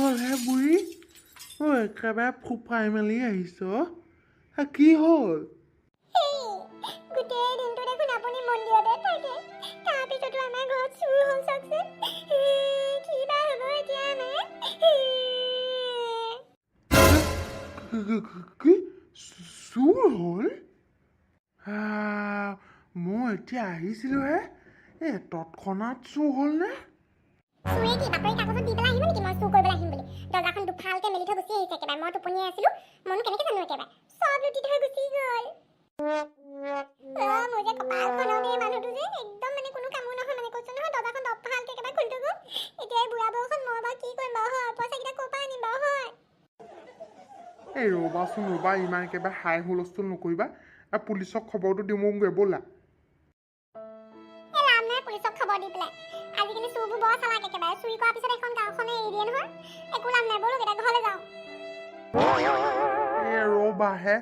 হ'ল হে বুঢ়ী? একেবাৰে ফুপাই মেলি আহিছ। কি হ'ল? গোটেই দিনটো দেখোন আপুনি মন্দিৰতে থাকে, তাৰপিছতো আমাৰ ঘৰত চুৰ হ'ল চাওকচোন। কি বা হ'ব এতিয়া কি চুৰ হ'ল? মই এতিয়া আহিছিলোহে, তৎক্ষণাত চুৰ হ'ল নে? চুৰে কি বাতৰি কাগজত দি পেলাই আহিব নেকি মই চুৰ কৰিবলৈ আহিম বুলি? দৰ্জাখন দুফালকে মেলি থৈ গুচি আহিছে একেবাৰে। মই টোপনিয়াই আছিলো, মইনো কেনেকে জানো একেবাৰে চব লুটি থৈ গুচি গ'ল। মোৰ যে কপালখনৰ দেই, মানুহটো যে একদম মানে কোনো কামো নহয়, মানে কৈছো নহয় দৰ্জাখন দুফালকে একেবাৰে খুলি থৈ গ'ল। এতিয়া এই বুঢ়া বয়সত মই বাৰু কি কৰিম বাৰু, হয় পইচাকেইটা ক'ৰ পৰা আনিম বাৰু, হয়? ৰ'বাচোন ৰ'বা, ইমান একেবাৰে হাই হুলস্থুল নকৰিবা। পুলিচক খবৰটো দিমগৈ ব'লা। লাভ নাই পুলিচক খবৰ দি পেলাই। আজিকালি চুৰবোৰ বৰ চালাক একেবাৰে। চুৰি কৰাৰ পিছত এখন গাঁওখনে এৰি দিয়ে নহয়। একো লাভ নাই, ব'লক এতিয়া ঘৰলৈ যাওঁ। ৰ'বাহে,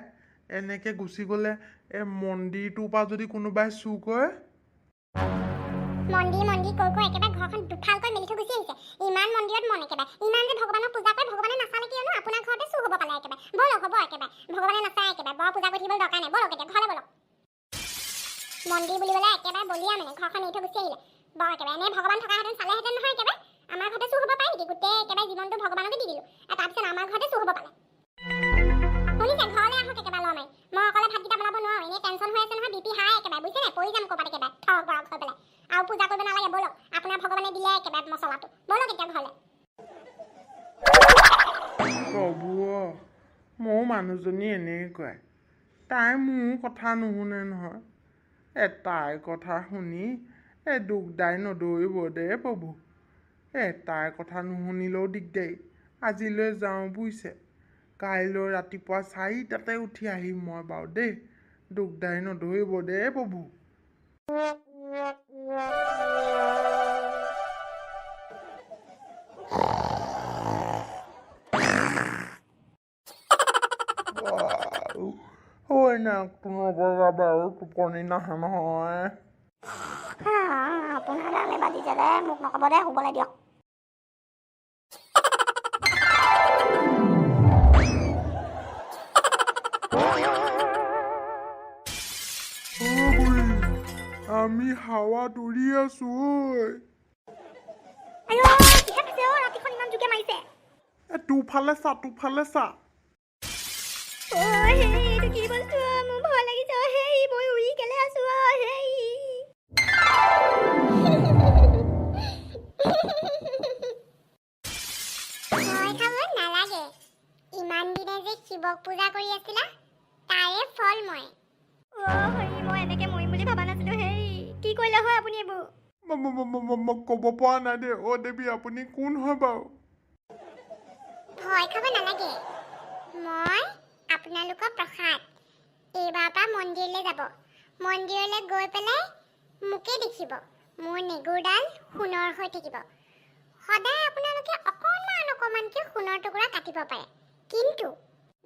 এনেকে গুচি গ'লে মন্দিৰটোৰ পৰা যদি কোনোবাই চুৰ কৰে? মন্দিৰ কৈ একেবাৰে ঘৰখন দুফালকৈ মেলি থৈ গুচি আহিছে। ইমান মন্দিৰত মন একেবাৰে, ইমান যে ভগৱানক পূজা কৰে, ভগৱানে নাচালে কিয়নো আপোনাৰ ঘৰতে চুৰ হ'ব পালে একেবাৰে। ব'লক হ'ব একেবাৰে, ভগৱানে নাচায় একেবাৰে, বৰ পূজা কৰি থাকিবলৈ দৰকাৰ নাই। ব'লক এতিয়া ঘৰলৈ ব'লক। মন্দিৰ বুলিবলৈ একেবাৰে বলিয়া মানে ঘৰখন এৰি থৈ গুচি আহিলে। বৰ একেবাৰে এনে ভগৱান থকাহেঁতেন চালেহেঁতেন নহয় একেবাৰে। আমাৰ ঘৰতে চুৰ হ'ব পাৰে নেকি? গোটেই একেবাৰে জীৱনটো ভগৱানকে দি দিলোঁ, তাৰপিছত আমাৰ ঘৰতে চুৰ হ'ব পালে। শুনিছে, ঘৰলৈ আহক একেবাৰে ল মাৰি। মই অকলে ভাতকেইটা বনাব নোৱাৰোঁ, এনেই টেনশ্যন হৈ আছে নহয়, বিপি হাই একেবাৰে, বুজিছে নাই? পৰি যাম ক'ৰবাত একেবাৰে থৰ গৰক হৈ পেলাই। আৰু পূজা কৰিব নালাগে, ব'লক। আপোনাৰ ভগৱানে দিলে একেবাৰে মছলাটো, ব'লক এতিয়া ঘৰলৈ। প্ৰভু, মোৰ মানুহজনী এনেকুৱাই, তাই মোৰ কথা নুশুনে নহয়। তাইৰ কথা শুনি দুখ দাই নদৌৰিব দেই প্ৰভু। তাইৰ কথা নুশুনিলেও দিগদাৰী। আজিলৈ যাওঁ বুজিছে, কাইলৈ ৰাতিপুৱা 4টাতে উঠি আহিম মই বাৰু দেই। দুখ দাই নদৌৰিব দেই প্ৰভু। বাৰু টোপনি নাহে নহয়। আপোনাৰ গালে বাজিছে দে, মোক নক'ব দে, শুবলৈ দিয়ক। আমি হাৱাত উৰি আছো। ৰাতিখন ইমান জোকে মাৰিছে। তোৰফালে চা, তোৰফালে চা। এইটো কি বস্তু? মোৰ ভয় লাগিছে। মই উৰি কেলে আছো। ভয় খাব নালাগে। ইমান দিনে যে শিৱক পূজা কৰি আছিলা, তাৰে ফল মই। মই এনেকে মৰিম বুলি ভাবা নাছিলো। কি কৰিলে হয় আপুনি এইবোৰ? ক'ব পৰা নাই দেই। দেৱী, আপুনি কোন হয় বাৰু? ভয় খাব নালাগে, মই আপোনালোকৰ প্ৰসাদ। এইবাৰৰ পৰা মন্দিৰলৈ যাব। মন্দিৰলৈ গৈ পেলাই মোকে দেখিব। মোৰ নেগুৰডাল সোণৰ হৈ থাকিব। সদায় আপোনালোকে অকণমানকৈ সোণৰ টুকুৰা কাটিব পাৰে, কিন্তু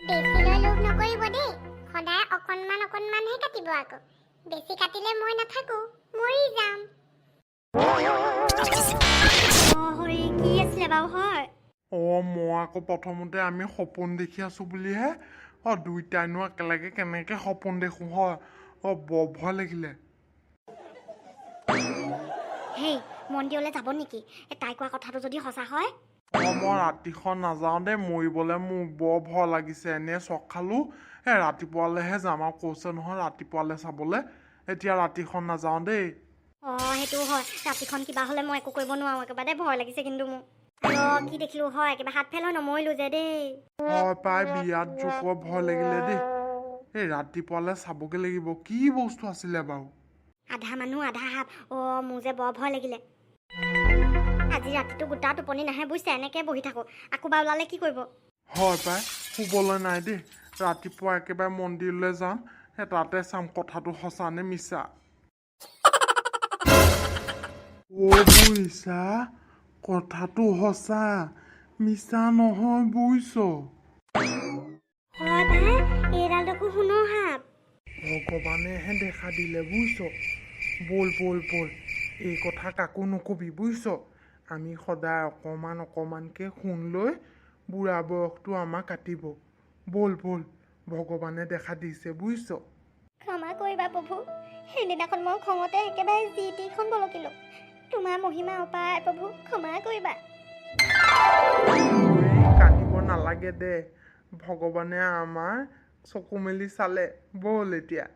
বেছিলৈ লোভ নকৰিব দেই। সদায় অকণমানহে কাটিব। আকৌ বেছি কাটিলে মই নাথাকো, মৰি যাম। কি আছিলে বাৰু? হয় মই আকৌ প্ৰথমতে আমি সপোন দেখি আছো বুলিহে। দুইটাইনো একেলগে কেনেকে সপোন দেখো হয়? বৰ ভয় লাগিলে। মন্দিৰলৈ যাব নেকি? তাই কোৱা কথাটো যদি সঁচা হয়? মই ৰাতিখন নাযাওঁ দেই, মৰিবলৈ মোৰ বৰ ভয় লাগিছে। এনে চখ খালো, ৰাতিপুৱালৈহে যাম। আৰু কৈছে নহয় ৰাতিপুৱালৈ চাবলৈ। এতিয়া ৰাতিখন নাযাওঁ দেই। সেইটোও হয়, ৰাতিখন কিবা হ'লে মই একো কৰিব নোৱাৰো একেবাৰে দেই। ভয় লাগিছে কিন্তু মোৰ। কি দেখিলো হয়, একেবাৰে হাত ফেল হৈ নমৰিলো যে দেই। হয় পাই, বিৰাট জোকৰ ভয় লাগিলে দেই। ৰাতিপুৱালৈ চাবগে লাগিব, কি বস্তু আছিলে বাৰু? আধা মানুহ আধা সাপ। মোৰ যে বৰ ভয় লাগিলে। আজি ৰাতিটো গোটা টোপনি নাহে বুজিছে, এনেকে বহি থাকো। আকৌ বা ওলালে কি কৰিব? হয় পাই, শুবলৈ নাই দেই। ৰাতিপুৱা একেবাৰে মন্দিৰলৈ যাম, তাতে চাম কথাটো সঁচা নে মিছা। বুজিছা, কথাটো সঁচা, মিছা নহয় বুজিছ। হয় ভাই, এইডাল দেখোন সোণৰ সাপ। ভগৱানেহে দেখা দিলে বুজিছ। বল এই কথা কাকো নকবি বুজিছ। আমি সদায় অকণমান অকণমানকৈ সোণ লৈ বুঢ়া বয়সটো আমাক কাটিব। ব'ল ব'ল, ভগৱানে দেখা দিছে বুজিছ। ক্ষমা কৰিবা প্ৰভু, সেইদিনাখন মই খঙতে একেবাৰে যি টিখন বলকিলোঁ। তোমাৰ মহিমা অপাৰ প্ৰভু, ক্ষমা কৰিবা। কান্দিব নালাগে দে, ভগৱানে আমাৰ চকু মেলি চালে। ব'ল এতিয়া।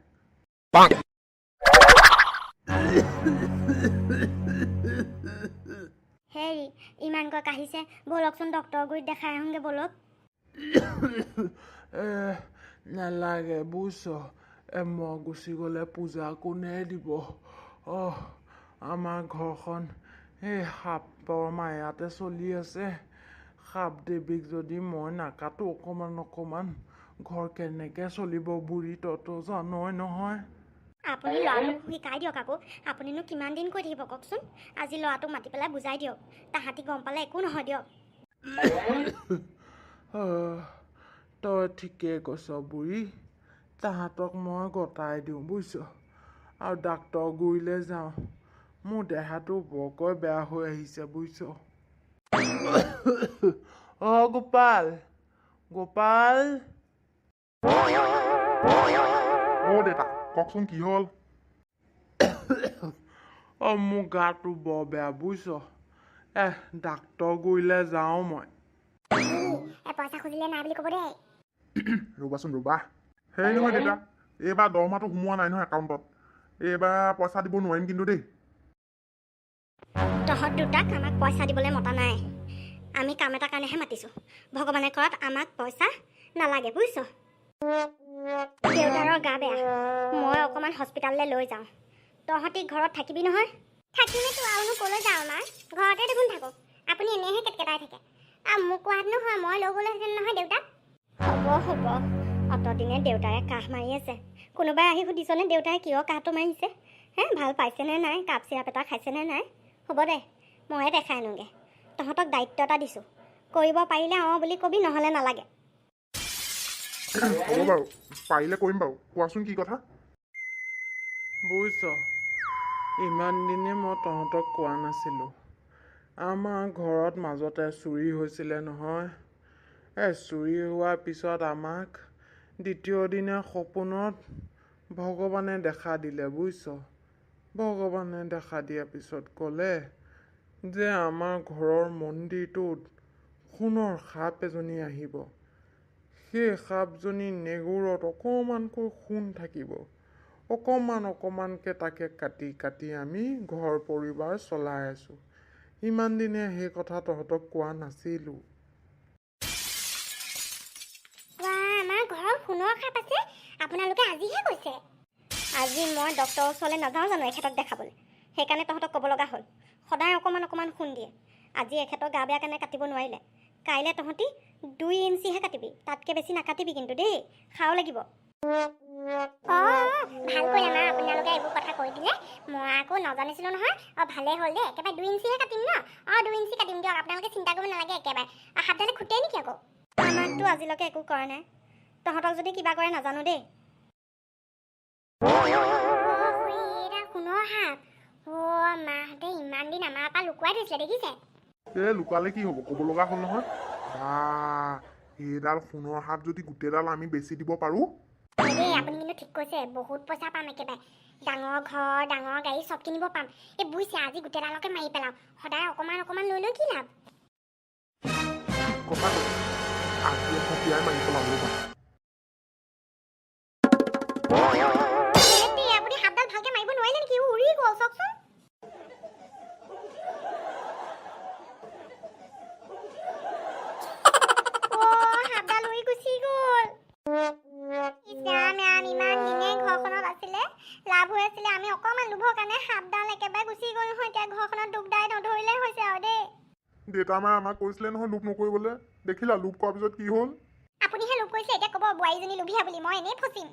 হেৰি, ইমানকৈ কাঢ়িছে, ব'লকচোন ডক্টৰৰ গুৰিত দেখাই আহোঁগৈ ব'লক। নালাগে বুজিছ, মই গুচি গ'লে পূজা কোনে দিব? আমাৰ ঘৰখন এই সাপৰ মায়াতে চলি আছে। সাপ দেৱীক যদি মই নাকাটো অকণমান ঘৰ কেনেকৈ চলিব বুঢ়ী? তইতো জানই নহয়। আপুনি ল'ৰাটোক শিকাই দিয়ক আকৌ। আপুনিনো কিমান দিন কৈ থাকিব কওকচোন। আজি ল'ৰাটোক মাতি পেলাই বুজাই দিয়ক, তাহাঁতি গম পালে একো নহয় দিয়ক। তই ঠিকেই কৈছ বুঢ়ী, তাহাঁতক মই গতাই দিওঁ বুজিছ। আৰু ডাক্তৰ গুৰিলৈ যাওঁ, মোৰ দেহাটো বৰকৈ বেয়া হৈ আহিছে বুজিছ। গোপাল, গোপাল। দেউতা কওকচোন কি হ'ল? মোৰ গাটো বৰ বেয়া বুজিছ। ডাক্তৰ গুৰিলৈ যাওঁ মই। পইচা খুজিলে নাই বুলি ক'ব দেই। ৰ'বাচোন ৰ'বা। সেই নহয় দেউতা, এইবাৰ দৰমহাটো সোমোৱা নাই নহয় একাউণ্টত। এইবাৰ পইচা দিব নোৱাৰিম কিন্তু দেই। তহঁত দুটাক আমাক পইচা দিবলৈ মতা নাই। আমি কাম এটা কাৰণেহে মাতিছোঁ। ভগৱানে কৰাত আমাক পইচা নালাগে বুজিছ। দেউতাৰৰ গা বেয়া, মই অকণমান হস্পিটাললৈ লৈ যাওঁ। তহঁতি ঘৰত থাকিবি নহয়? থাকিমেতো, আৰুনো ক'লৈ যাওঁ আমাৰ? ঘৰতে দেখোন থাকোঁ। আপুনি এনেহে কেটকেটাই থাকে। আৰু মোক কোৱাত নহয়, মই লৈ গ'লোহেঁতেন নহয় দেউতাক। হ'ব, অতদিনে দেউতাৰে কাহ মাৰি আছে। কোনোবাই আহি সুধিছনে দেউতাই কিয় কাহটো মাৰিছে? ভাল পাইছেনে নাই? কাপ চিৰাপ এটা খাইছেনে নাই? হ'ব দে, ময়ে দেখাই আনোগৈ। তহঁতক দায়িত্ব এটা দিছোঁ, কৰিব পাৰিলে বুলি কবি, নহ'লে নালাগে। হ'ব বাৰু, পাৰিলে কৰিম বাৰু। কোৱাচোন কি কথা? বুজিছ, ইমান দিনে মই তহঁতক কোৱা নাছিলোঁ। আমাৰ ঘৰত মাজতে চুৰি হৈছিলে নহয়। চুৰি হোৱাৰ পিছত আমাক দ্বিতীয় দিনা সপোনত ভগৱানে দেখা দিলে বুজিছ। ভগৱানে দেখা দিয়াৰ পিছত ক'লে যে আমাৰ ঘৰৰ মন্দিৰটোত সোণৰ সাপ এজনী আহিব। সেই সাপজনী নেগুৰত অকণমানকৈ সোণ থাকিব। অকণমানকৈ তাকে কাটি আমি ঘৰ পৰিবাৰ চলাই আছোঁ। ইমান দিনে সেই কথা তহঁতক কোৱা নাছিলোঁ। আমাৰ ঘৰত সোণৰ সাপ আছে? আপোনালোকে আজিহে কৈছে। আজি মই ডক্টৰৰ ওচৰলৈ নাযাওঁ জানো এখেতক দেখাবলৈ? সেইকাৰণে তহঁতক ক'ব লগা হ'ল। সদায় অকণমান সোণ দিয়ে। আজি এখেতৰ গা বেয়া কাৰণে কাটিব নোৱাৰিলে। কাইলৈ তহঁতি 2 ইঞ্চিহে কাটিবি, তাতকৈ বেছি নাকাটিবি কিন্তু দেই, খাও লাগিব। ভাল কৰিলে মা, আপোনালোকে এইবোৰ কথা কৈ দিলে। মই আকৌ নাজানিছিলোঁ নহয়। ভালেই হ'ল দেই, একেবাৰে 2 ইঞ্চিহে কাটিম ন? 2 ইঞ্চি কাটিম দিয়ক, আপোনালোকে চিন্তা কৰিব নালাগে একেবাৰে। সাপডালে খুটে নেকি আকৌ? আমাকতো আজিলৈকে একো কৰা নাই। তহঁতক যদি কিবা কৰে নাজানো দেই। সোণৰ সাপ। মাহঁতে ইমান দিন আমাৰ পৰা লুকুৱাই থৈছিলে দেখিছে? লুকালে কি হ'ব, ক'ব লগা হ'ল নহয়। সেইডাল সোণৰ সাপ যদি গোটেইডাল আমি বেচি দিব পাৰোঁ। দেই আপুনি কিন্তু ঠিক কৈছে, বহুত পইচা পাম একেবাৰে। ডাঙৰ ঘৰ, ডাঙৰ গাড়ী চব কিনিব পাম। বুজিছে, আজি গোটেইডালকে মাৰি পেলাম। সদায় অকণমান লৈ কি লাভ? কথা কৈছে, আজি এখতিয়াই মাৰি পেলাম ৰ'বা। আপুনি সাপডাল ভালকে মাৰিব নোৱাৰিলে নেকি? উৰি গ'ল চাওকচোন। সাপডাল উৰি গুচি গ'ল। ইমান দিনে ঘৰখনত আছিলে, লাভ হৈ আছিলে। আমি অকণমান লোভৰ কাৰণে সাপডাল একেবাৰে গুচি গ'ল নহয়। এতিয়া ঘৰখনত দুখদাই নধৰিলে হৈছে আৰু দেই। দেউতা মায়ে আমাক কৈছিলে নহয় লোভ নকৰিবলৈ। দেখিলা লোভ কৰাৰ পিছত কি হ'ল? আপুনিহে লোভ কৰিছে, এতিয়া ক'ব বোৱাৰীজনী লোভিয়া বুলি। মই এনেই ফচিম।